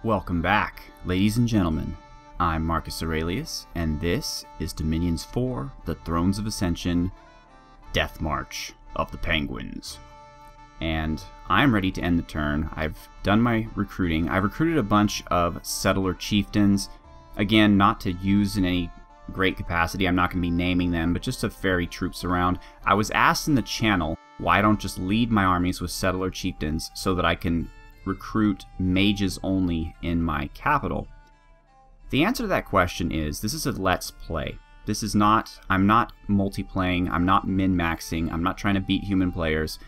Welcome back, ladies and gentlemen. I'm Marcus Aurelius, and this is Dominions 4, The Thrones of Ascension, Death March of the Penguins. And I'm ready to end the turn. I've done my recruiting. I've recruited a bunch of settler chieftains. Again, not to use in any great capacity. I'm not going to be naming them, but just to ferry troops around. I was asked in the channel why I don't just lead my armies with settler chieftains so that I can recruit mages only in my capital. The answer to that question is, this is a let's play. This is not, I'm not multiplaying, I'm not min-maxing, I'm not trying to beat human players,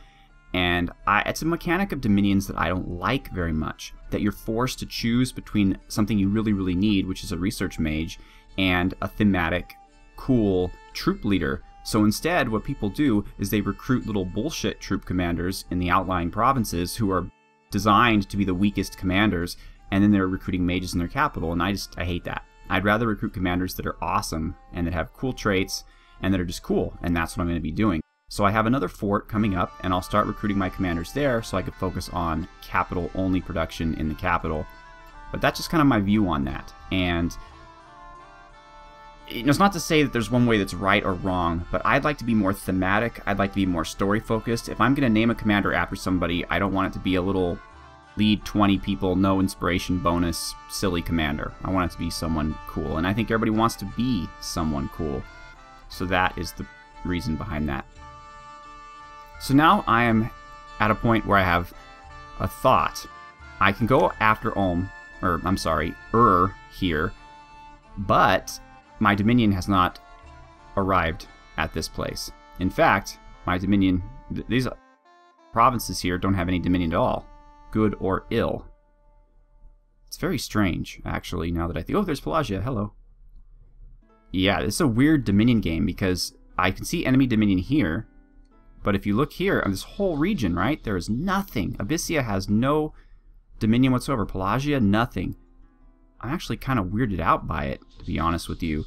and it's a mechanic of Dominions that I don't like very much, that you're forced to choose between something you really need, which is a research mage, and a thematic, cool troop leader. So instead, what people do is they recruit little bullshit troop commanders in the outlying provinces who are designed to be the weakest commanders, and then they're recruiting mages in their capital, and I hate that. I'd rather recruit commanders that are awesome and that have cool traits and that are just cool, and that's what I'm going to be doing. So I have another fort coming up, and I'll start recruiting my commanders there so I can focus on capital-only production in the capital. But that's just kind of my view on that. And it's not to say that there's one way that's right or wrong, but I'd like to be more thematic. I'd like to be more story-focused. If I'm going to name a commander after somebody, I don't want it to be a little lead 20 people, no inspiration bonus, silly commander. I want it to be someone cool, and I think everybody wants to be someone cool. So that is the reason behind that. So now I am at a point where I have a thought. I can go after here, but my Dominion has not arrived at this place. In fact, my Dominion, these provinces here don't have any Dominion at all, good or ill. It's very strange, actually, now that I think, oh, there's Pagia, hello. Yeah, it's a weird Dominion game because I can see enemy Dominion here, but if you look here, on this whole region, right, there is nothing. Abyssia has no Dominion whatsoever. Pagia, nothing. I'm actually kind of weirded out by it, to be honest with you.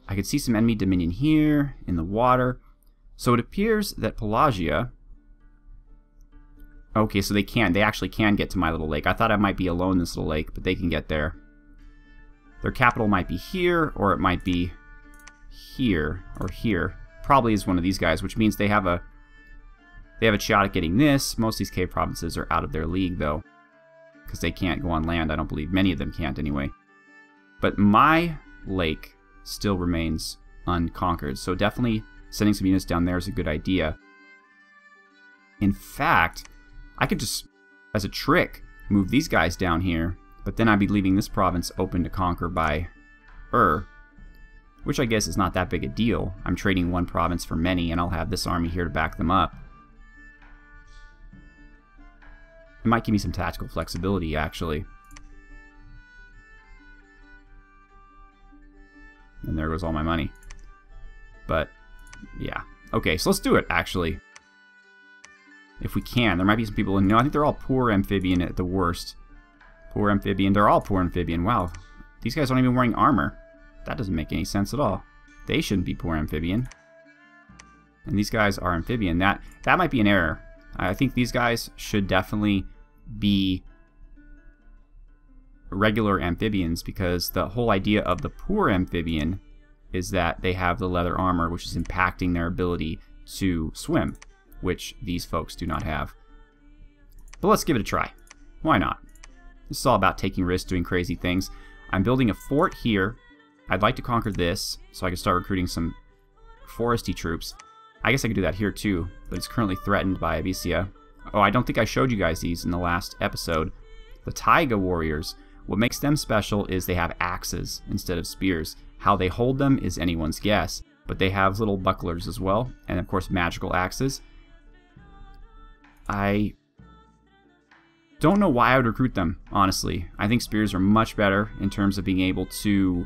I could see some enemy Dominion here, in the water. So it appears that Pagia... Okay, so they actually can get to my little lake. I thought I might be alone in this little lake, but they can get there. Their capital might be here, or it might be here, or here. Probably is one of these guys, which means they have a shot at getting this. Most of these cave provinces are out of their league, though, because they can't go on land. I don't believe many of them can't anyway. But my lake still remains unconquered, so definitely sending some units down there is a good idea. In fact, I could just, as a trick, move these guys down here, but then I'd be leaving this province open to conquer by which I guess is not that big a deal. I'm trading one province for many, and I'll have this army here to back them up. It might give me some tactical flexibility, actually. And there goes all my money. But, yeah. Okay, so let's do it, actually. If we can. There might be some people in... No, I think they're all poor amphibian at the worst. Poor amphibian. They're all poor amphibian. Wow. These guys aren't even wearing armor. That doesn't make any sense at all. They shouldn't be poor amphibian. And these guys are amphibian. That might be an error. I think these guys should definitely be regular amphibians, because the whole idea of the poor amphibian is that they have the leather armor, which is impacting their ability to swim, which these folks do not have. But let's give it a try. Why not? This is all about taking risks, doing crazy things. I'm building a fort here. I'd like to conquer this, so I can start recruiting some foresty troops. I guess I could do that here too, but it's currently threatened by Abyssia. Oh, I don't think I showed you guys these in the last episode. The Taiga warriors. What makes them special is they have axes instead of spears. How they hold them is anyone's guess, but they have little bucklers as well, and of course magical axes. I don't know why I would recruit them, honestly. I think spears are much better in terms of being able to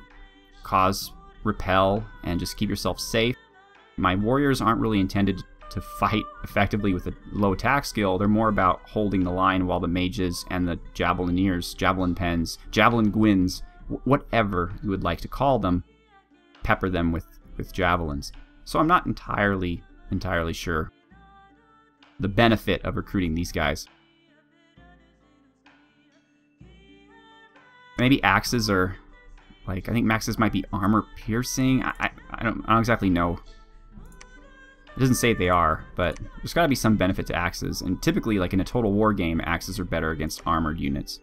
repel, and just keep yourself safe. My warriors aren't really intended to fight effectively with a low attack skill. They're more about holding the line while the mages and the javelineers, javelin pens, javelin gwins, whatever you would like to call them, pepper them with javelins. So I'm not entirely sure the benefit of recruiting these guys. Maybe axes are, like, I think maxes might be armor piercing. I don't exactly know. It doesn't say they are, but there's got to be some benefit to axes. And typically, like in a Total War game, axes are better against armored units.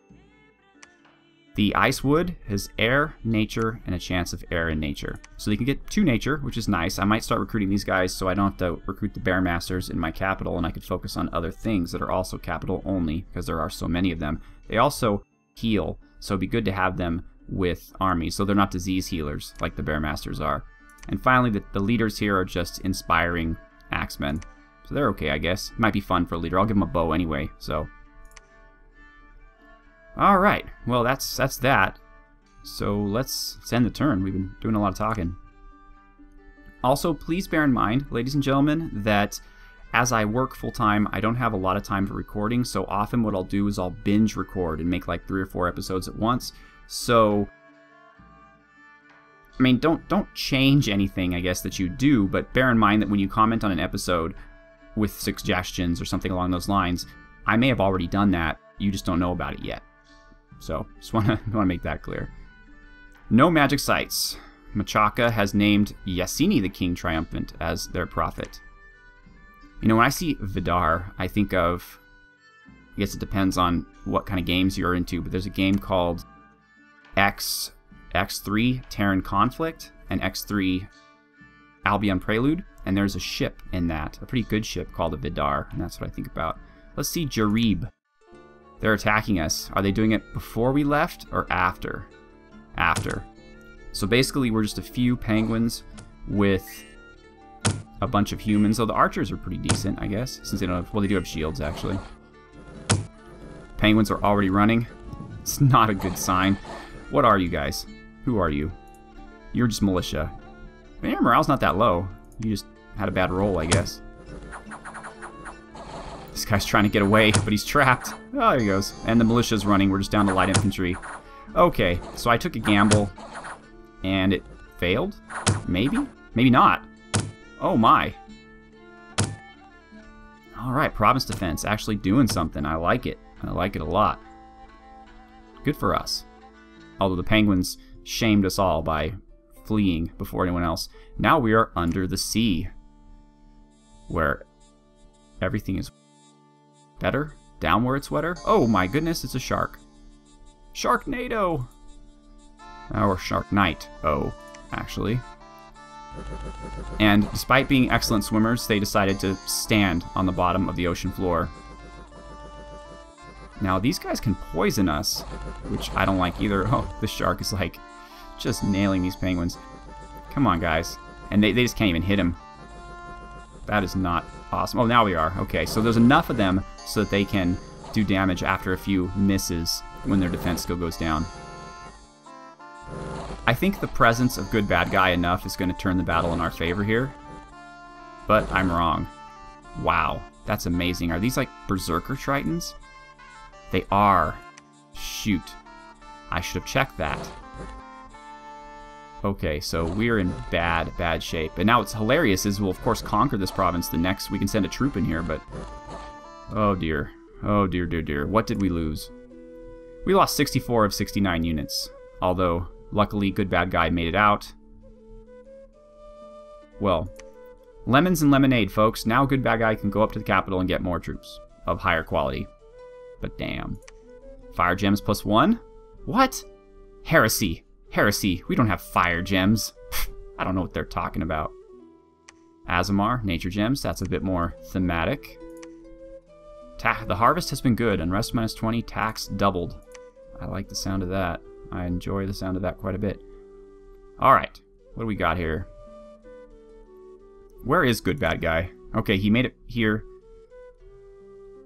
The Ice Wood has air, nature, and a chance of air and nature. So you can get 2 nature, which is nice. I might start recruiting these guys so I don't have to recruit the Bear Masters in my capital, and I could focus on other things that are also capital only, because there are so many of them. They also heal, so it'd be good to have them with armies, so they're not disease healers like the Bear Masters are. And finally, the leaders here are just inspiring axemen. So they're okay, I guess. Might be fun for a leader. I'll give them a bow anyway, so... Alright, well that's that. So let's end the turn. We've been doing a lot of talking. Also, please bear in mind, ladies and gentlemen, that as I work full-time, I don't have a lot of time for recording, so often what I'll do is I'll binge record and make like 3 or 4 episodes at once. So, I mean, don't change anything, I guess, that you do, but bear in mind that when you comment on an episode with suggestions or something along those lines, I may have already done that, you just don't know about it yet. So, just want to make that clear. No magic sites. Machaca has named Yassini the King Triumphant as their prophet. You know, when I see Vidar, I think of, I guess it depends on what kind of games you're into, but there's a game called X3 Terran Conflict and X3 Albion Prelude, and there's a ship in that, a pretty good ship called a Vidar, and that's what I think about. Let's see Jarib. They're attacking us. Are they doing it before we left or after? After. So basically we're just a few penguins with a bunch of humans. So the archers are pretty decent, I guess, since they don't have, well, they do have shields actually. Penguins are already running. It's not a good sign. What are you guys? Who are you? You're just militia. I mean, your morale's not that low. You just had a bad roll, I guess. This guy's trying to get away, but he's trapped. Oh, there he goes. And the militia's running. We're just down to light infantry. Okay, so I took a gamble, and it failed? Maybe? Maybe not. Oh my. Alright, province defense. Actually doing something. I like it. I like it a lot. Good for us. Although the penguins shamed us all by fleeing before anyone else. Now we are under the sea, where everything is better. Down where it's wetter. Oh my goodness, it's a shark. Sharknado! Or Shark Knight. Oh, actually. And despite being excellent swimmers, they decided to stand on the bottom of the ocean floor. Now, these guys can poison us, which I don't like either. Oh, the shark is like just nailing these penguins. Come on, guys. And they just can't even hit him. That is not awesome. Oh, now we are. Okay, so there's enough of them so that they can do damage after a few misses when their defense skill goes down. I think the presence of good bad guy enough is going to turn the battle in our favor here. But I'm wrong. Wow, that's amazing. Are these like Berserker Tritons? They are. Shoot. I should have checked that. Okay, so we're in bad shape. And now what's hilarious is we'll of course conquer this province the next. We can send a troop in here, but... oh dear. Oh dear, dear, dear. What did we lose? We lost 64 of 69 units. Although, luckily, good bad guy made it out. Well, lemons and lemonade, folks. Now good bad guy can go up to the capital and get more troops of higher quality. But damn. Fire gems +1? What? Heresy. Heresy. We don't have fire gems. I don't know what they're talking about. Azamar, nature gems. That's a bit more thematic. The harvest has been good. Unrest -20. Tax doubled. I like the sound of that. I enjoy the sound of that quite a bit. Alright. What do we got here? Where is good bad guy? Okay, he made it here.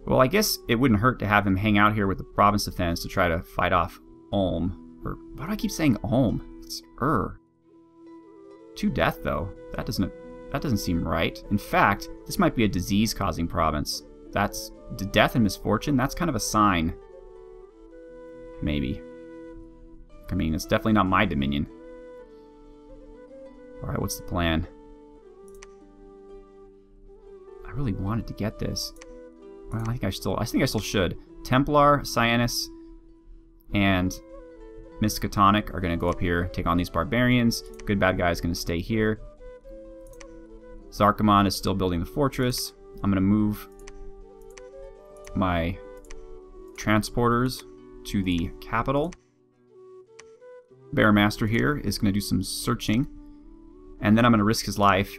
Well, I guess it wouldn't hurt to have him hang out here with the province defense to try to fight off Ulm. Or, why do I keep saying Ulm? It's To death, though. That doesn't seem right. In fact, this might be a disease-causing province. That's death and misfortune. That's kind of a sign. Maybe. I mean, it's definitely not my dominion. Alright, what's the plan? I really wanted to get this. Well, I think I still should. Templar, Cyanus, and Miskatonic are going to go up here, take on these barbarians. Good bad guy is going to stay here. Zarkamon is still building the fortress. I'm going to move my transporters to the capital. Bearmaster here is going to do some searching. And then I'm going to risk his life.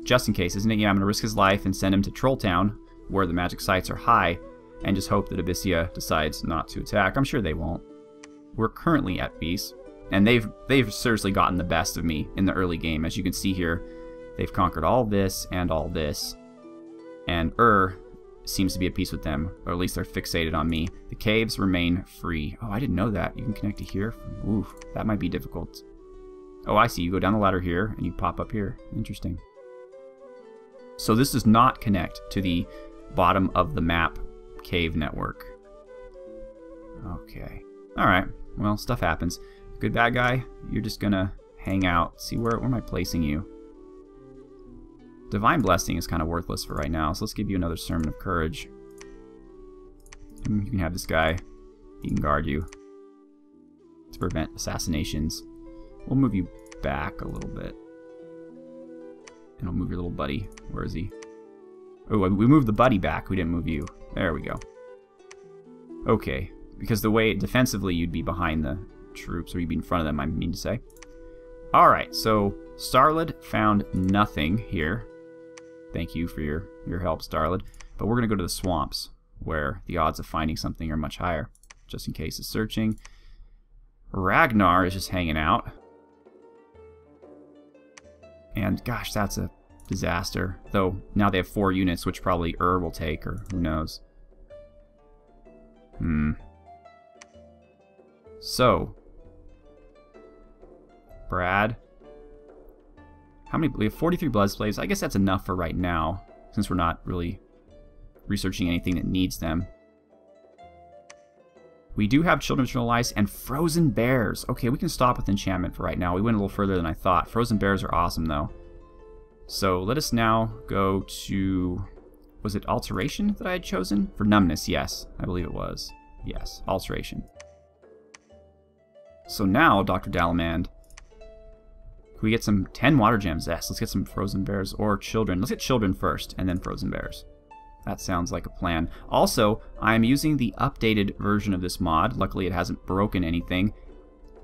Just in case, isn't it? Yeah, I'm going to risk his life and send him to Trolltown, where the magic sites are high, and just hope that Abyssia decides not to attack. I'm sure they won't. We're currently at peace, and they've seriously gotten the best of me in the early game. As you can see here, they've conquered all this and all this, and seems to be at peace with them, or at least they're fixated on me. The caves remain free. Oh, I didn't know that. You can connect to here. Ooh, that might be difficult. Oh, I see. You go down the ladder here, and you pop up here. Interesting. So this does not connect to the bottom of the map cave network. Okay. Alright. Well, stuff happens. Good bad guy, you're just gonna hang out. See, where am I placing you? Divine Blessing is kind of worthless for right now, so let's give you another Sermon of Courage. You can have this guy. He can guard you to prevent assassinations. We'll move you back a little bit. And I'll move your little buddy. Where is he? Oh, we moved the buddy back. We didn't move you. There we go. Okay. Because the way defensively you'd be behind the troops, or you'd be in front of them, I mean to say. Alright, so Starlid found nothing here. Thank you for your help, Starlid. But we're going to go to the swamps, where the odds of finding something are much higher. Just in case it's searching. Ragnar is just hanging out. And gosh, that's a disaster. Though now they have 4 units, which probably will take, or who knows. So, Brad, how many? We have 43 blood slaves. I guess that's enough for right now, since we're not really researching anything that needs them. We do have Children of Eternal Ice and Frozen Bears. Okay, we can stop with enchantment for right now. We went a little further than I thought. Frozen Bears are awesome, though. So let us now go to... Was it Alteration that I had chosen? For Numbness, yes. I believe it was. Yes, Alteration. So now, Dr. Dalamand, can we get some 10 Water Gems? Yes, let's get some Frozen Bears or Children. Let's get Children first, and then Frozen Bears. That sounds like a plan. Also, I'm using the updated version of this mod. Luckily, it hasn't broken anything.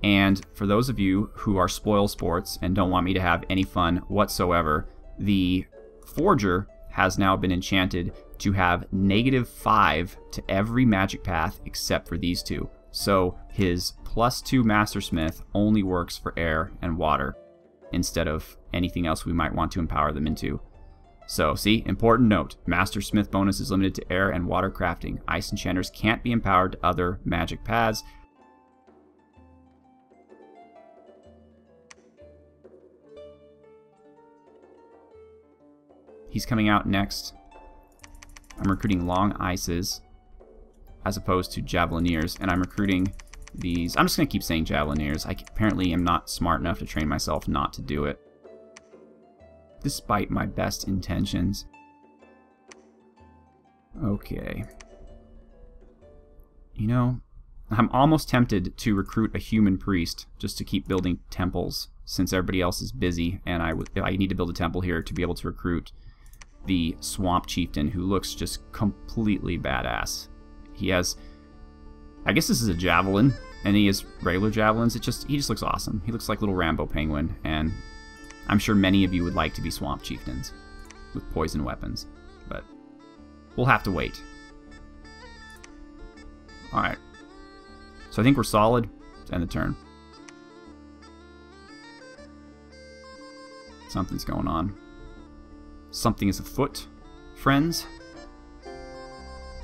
And for those of you who are spoil sports and don't want me to have any fun whatsoever, the Forger has now been enchanted to have -5 to every magic path except for these 2. So his +2 Mastersmith only works for air and water instead of anything else we might want to empower them into. So, see, important note, Mastersmith bonus is limited to air and water crafting. Ice enchanters can't be empowered to other magic paths. He's coming out next. I'm recruiting Long Ices as opposed to Javelineers, and I'm recruiting these. I'm just going to keep saying Javelineers. I apparently am not smart enough to train myself not to do it, despite my best intentions. Okay. You know, I'm almost tempted to recruit a human priest just to keep building temples, since everybody else is busy, and I need to build a temple here to be able to recruit the Swamp Chieftain, who looks just completely badass. He has, I guess this is a javelin, and he has regular javelins. He just looks awesome. He looks like little Rambo Penguin, and I'm sure many of you would like to be Swamp Chieftains with poison weapons, but we'll have to wait. Alright. So I think we're solid to end the turn. Something's going on. Something is afoot, friends.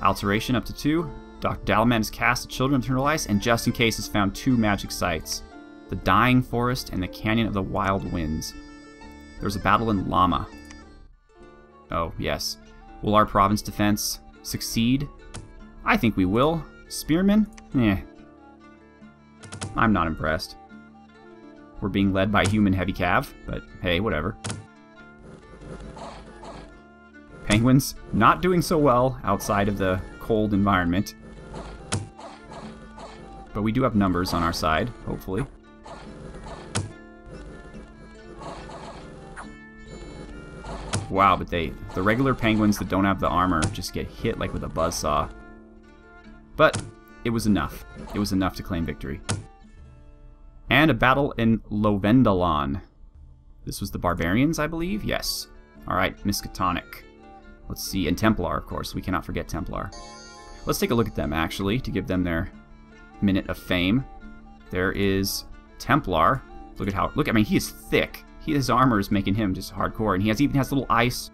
Alteration up to 2. Dr. Dalamand has cast the Children of Eternal Ice, and just in case has found 2 magic sites. The Dying Forest and the Canyon of the Wild Winds. There's a battle in Lama. Oh, yes. Will our province defense succeed? I think we will. Spearmen? Eh. I'm not impressed. We're being led by human heavy cav, but hey, whatever. Penguins not doing so well outside of the cold environment. But we do have numbers on our side, hopefully. Wow, but the regular penguins that don't have the armor just get hit like with a buzzsaw. But it was enough. It was enough to claim victory. And a battle in Lovendalon. This was the barbarians, I believe? Yes. Alright, Miskatonic. Let's see, and Templar, of course. We cannot forget Templar. Let's take a look at them, actually, to give them their minute of fame. There is Templar. Look at how... Look, I mean, he is thick. His armor is making him just hardcore. And he even has little ice...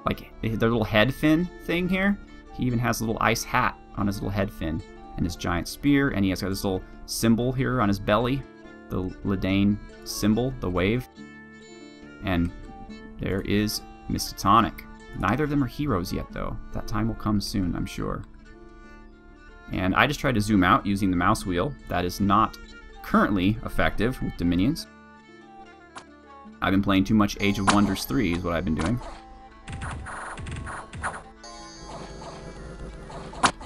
Like, their little head fin thing here. He even has a little ice hat on his little head fin. And his giant spear. And he has got this little symbol here on his belly. The Ledan symbol, the wave. And there is Miskatonic. Neither of them are heroes yet, though. That time will come soon, I'm sure. And I just tried to zoom out using the mouse wheel. That is not currently effective with Dominions. I've been playing too much Age of Wonders 3 is what I've been doing.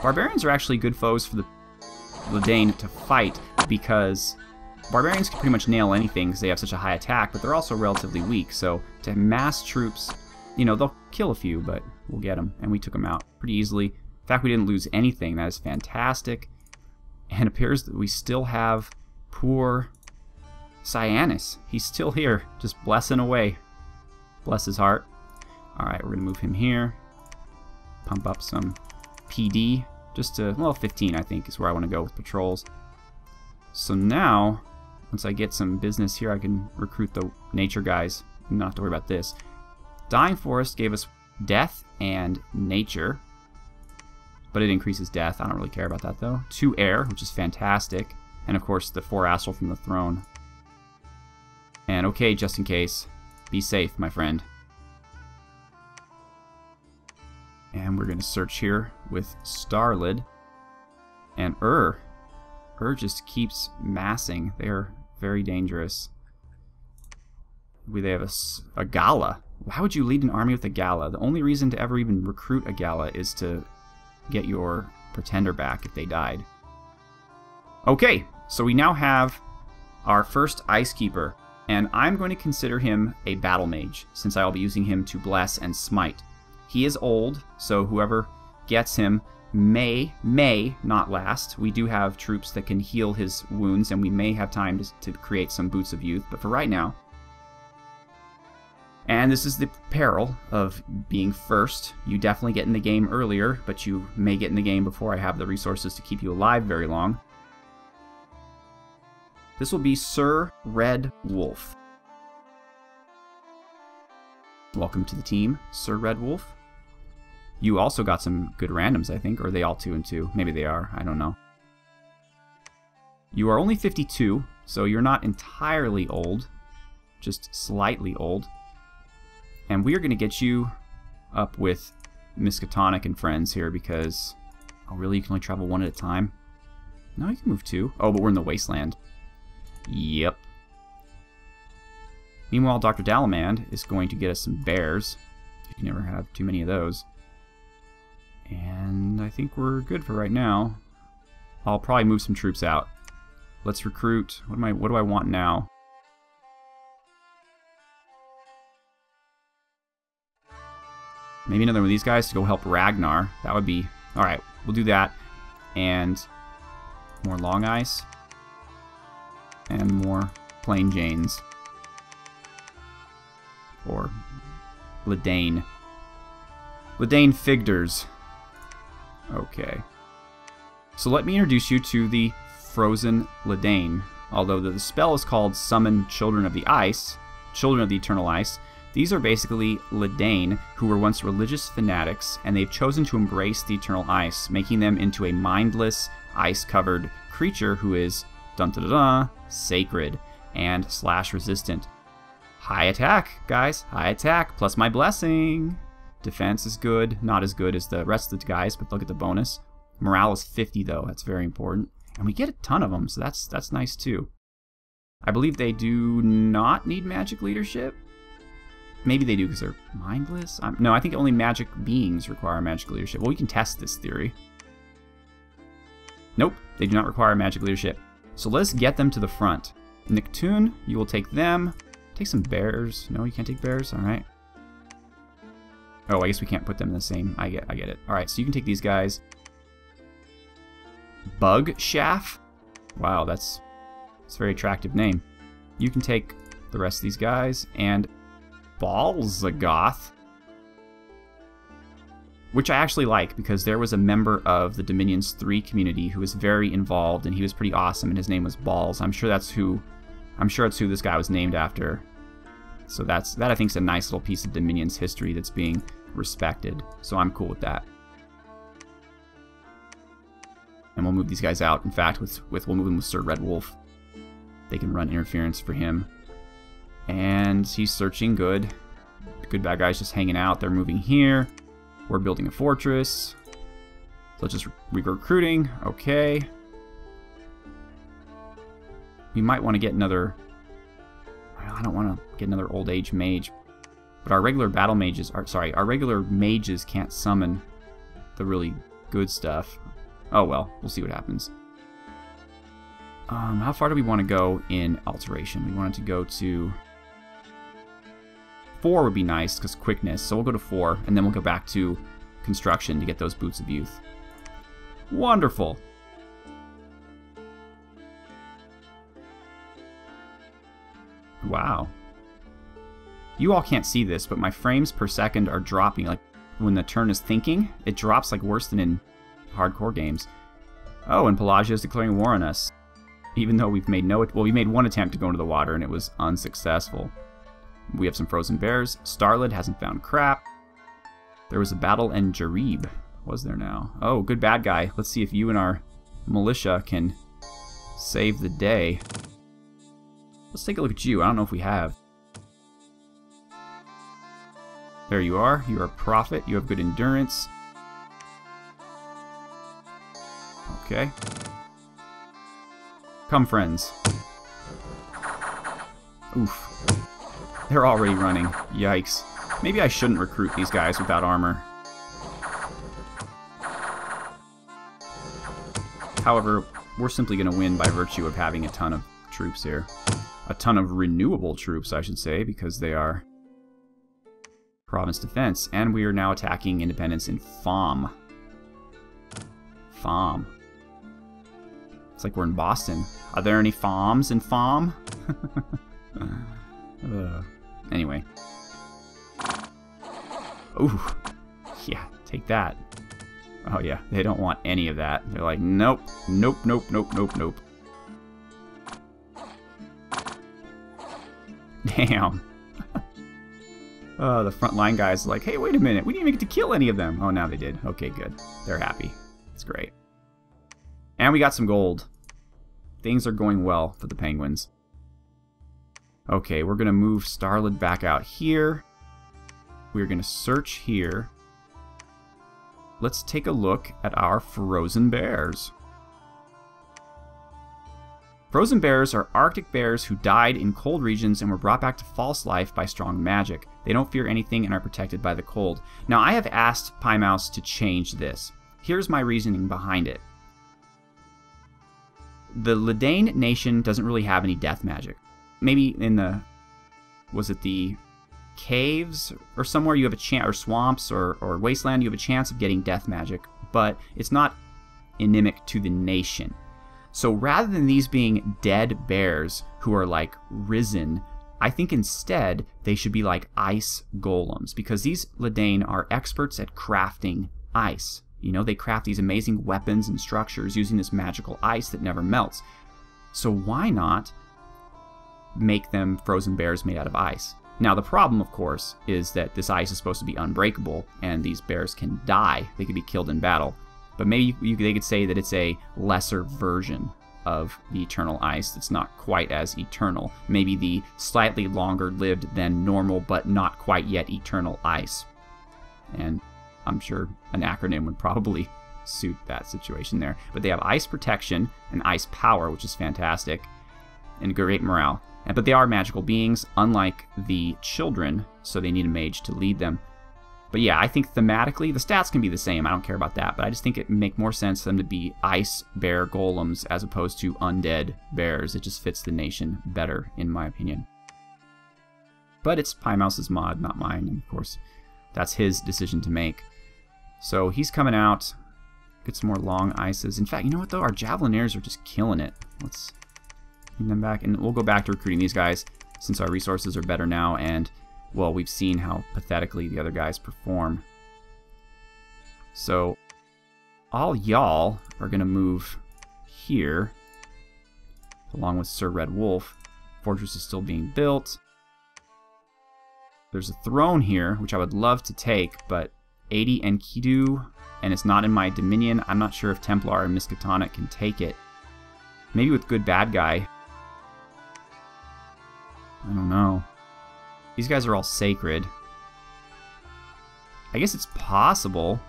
Barbarians are actually good foes for the Ledan to fight because barbarians can pretty much nail anything because they have such a high attack, but they're also relatively weak. So to mass troops, you know, they'll kill a few, but we'll get them. And we took them out pretty easily. In fact, we didn't lose anything. That is fantastic. And it appears that we still have poor Cyanus. He's still here, just blessing away. Bless his heart. Alright, we're going to move him here. Pump up some PD. Just to, well, 15 I think is where I want to go with patrols. So now, once I get some business here, I can recruit the nature guys. Not have to worry about this. Dying Forest gave us death and nature. But it increases death. I don't really care about that, though. 2 air, which is fantastic. And, of course, the 4 astral from the throne. And, okay, just in case, be safe, my friend. And we're going to search here with Starlid. And Ur just keeps massing. They're very dangerous. They have a Gala. How would you lead an army with a Gala? The only reason to ever even recruit a Gala is to get your pretender back if they died. Okay, so we now have our first Ice Keeper, and I'm going to consider him a battle mage, since I'll be using him to bless and smite. He is old, so whoever gets him may not last. We do have troops that can heal his wounds, and we may have time to create some Boots of Youth, but for right now... And this is the peril of being first. You definitely get in the game earlier, but you may get in the game before I have the resources to keep you alive very long. This will be Sir Red Wolf. Welcome to the team, Sir Red Wolf. You also got some good randoms, I think, or are they all 2 and 2? Maybe they are, I don't know. You are only 52, so you're not entirely old, just slightly old. And we are going to get you up with Miskatonic and friends here because... Oh, really? You can only travel 1 at a time? No, you can move 2. Oh, but we're in the wasteland. Yep. Meanwhile, Dr. Dalamand is going to get us some bears. You can never have too many of those. And I think we're good for right now. I'll probably move some troops out. Let's recruit. What do I want now? Maybe another one of these guys to go help Ragnar. That would be... Alright, we'll do that. And more Long Ice. And more Plain Janes. Or Ledan. Ledan Figders. Okay. So let me introduce you to the Frozen Ledan. Although the spell is called Summon Children of the Ice. Children of the Eternal Ice. These are basically Ledan, who were once religious fanatics, and they've chosen to embrace the eternal ice, making them into a mindless, ice-covered creature who is, dun-da-da-da, sacred and / resistant. High attack, guys. High attack, plus my blessing. Defense is good. Not as good as the rest of the guys, but look at the bonus. Morale is 50, though. That's very important. And we get a ton of them, so that's nice, too. I believe they do not need magic leadership. Maybe they do because they're mindless? No, I think only magic beings require magic leadership. Well, we can test this theory. Nope, they do not require magic leadership. So let's get them to the front. Nicktoon, you will take them. Take some bears. No, you can't take bears. All right. Oh, I guess we can't put them in the same. I get it. All right, so you can take these guys. Bug Shaft. Wow, that's a very attractive name. You can take the rest of these guys and Balzagoth, which I actually like because there was a member of the Dominions 3 community who was very involved and he was pretty awesome and his name was Balls. I'm sure it's who this guy was named after. So that I think is a nice little piece of Dominions history that's being respected. So I'm cool with that. And we'll move these guys out. In fact, we'll move them with Sir Red Wolf. They can run interference for him. And he's searching good. The good bad guy's just hanging out. They're moving here. We're building a fortress. So just recruiting. Okay. We might want to get another... I don't want to get another old age mage. But our regular battle mages... our regular mages can't summon the really good stuff. Oh well, we'll see what happens. How far do we want to go in alteration? We wanted to go to... 4 would be nice, because quickness. So we'll go to 4, and then we'll go back to construction to get those Boots of Youth. Wonderful! Wow. You all can't see this, but my frames per second are dropping. Like, when the turn is thinking, it drops like worse than in hardcore games. Oh, and Pagia is declaring war on us. Even though we've made we made one attempt to go into the water, and it was unsuccessful. We have some frozen bears. Starlid hasn't found crap. There was a battle in Jarib. Was there now? Oh, good bad guy. Let's see if you and our militia can save the day. Let's take a look at you. I don't know if we have. There you are. You're a prophet. You have good endurance. Okay. Come, friends. Oof. They're already running. Yikes. Maybe I shouldn't recruit these guys without armor. However, we're simply going to win by virtue of having a ton of troops here. A ton of renewable troops, I should say, because they are province defense. And we are now attacking independence in Fom. Fom. It's like we're in Boston. Are there any Foms in Fom? Anyway. Ooh. Yeah, take that. Oh yeah, they don't want any of that. They're like, nope, nope, nope, nope, nope, nope. Damn. The front line guys are like, hey, wait a minute, we didn't even get to kill any of them. Oh, now they did. Okay, good. They're happy. That's great. And we got some gold. Things are going well for the Penguins. Okay, we're going to move Starlid back out here. We're going to search here. Let's take a look at our frozen bears. Frozen bears are Arctic bears who died in cold regions and were brought back to false life by strong magic. They don't fear anything and are protected by the cold. Now, I have asked Pymous to change this. Here's my reasoning behind it. The Ledan nation doesn't really have any death magic. Maybe in the... was it the caves or somewhere you have a chance, or swamps or wasteland, you have a chance of getting death magic, but it's not endemic to the nation. So rather than these being dead bears who are like risen, I think instead they should be like ice golems, because these Ledan are experts at crafting ice. You know, they craft these amazing weapons and structures using this magical ice that never melts. So why not make them frozen bears made out of ice? Now, the problem, of course, is that this ice is supposed to be unbreakable, and these bears can die. They could be killed in battle. But maybe they could say that it's a lesser version of the eternal ice that's not quite as eternal. Maybe the slightly longer-lived than normal, but not quite yet eternal ice. And I'm sure an acronym would probably suit that situation there. But they have ice protection and ice power, which is fantastic, and great morale. But they are magical beings, unlike the children, so they need a mage to lead them. But yeah, I think thematically, the stats can be the same. I don't care about that. But I just think it would make more sense for them to be ice bear golems as opposed to undead bears. It just fits the nation better, in my opinion. But it's Pymous' mod, not mine. And of course, that's his decision to make. So he's coming out. Get some more long ices. In fact, you know what though? Our Javelineers are just killing it. Let's bring them back. And we'll go back to recruiting these guys since our resources are better now. And well, we've seen how pathetically the other guys perform. So, all y'all are going to move here, along with Sir Red Wolf. Fortress is still being built. There's a throne here, which I would love to take, but 80 Enkidu, and it's not in my Dominion. I'm not sure if Templar and Miskatonic can take it. Maybe with Good Bad Guy. I don't know. These guys are all sacred. I guess it's possible.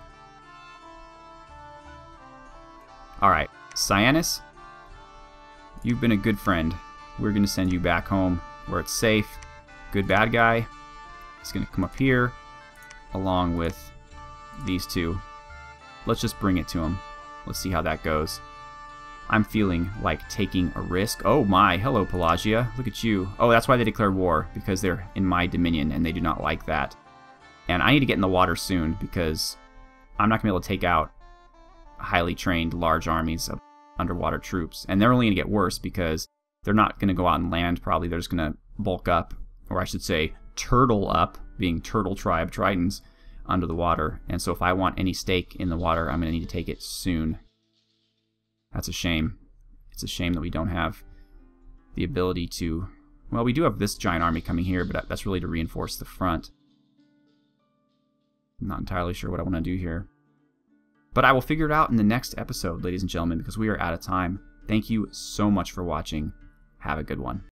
Alright, Cyanus, you've been a good friend. We're going to send you back home where it's safe. Good Bad Guy is going to come up here along with these two. Let's just bring it to him. Let's see how that goes. I'm feeling like taking a risk. Oh my, hello Pagia. Look at you. Oh, that's why they declared war, because they're in my dominion and they do not like that. And I need to get in the water soon because I'm not going to be able to take out highly trained large armies of underwater troops. And they're only going to get worse because they're not going to go out and land probably. They're just going to bulk up, or I should say turtle up, being turtle tribe tridents under the water. And so if I want any stake in the water, I'm going to need to take it soon. That's a shame. It's a shame that we don't have the ability to... Well, we do have this giant army coming here, but that's really to reinforce the front. I'm not entirely sure what I want to do here. But I will figure it out in the next episode, ladies and gentlemen, because we are out of time. Thank you so much for watching. Have a good one.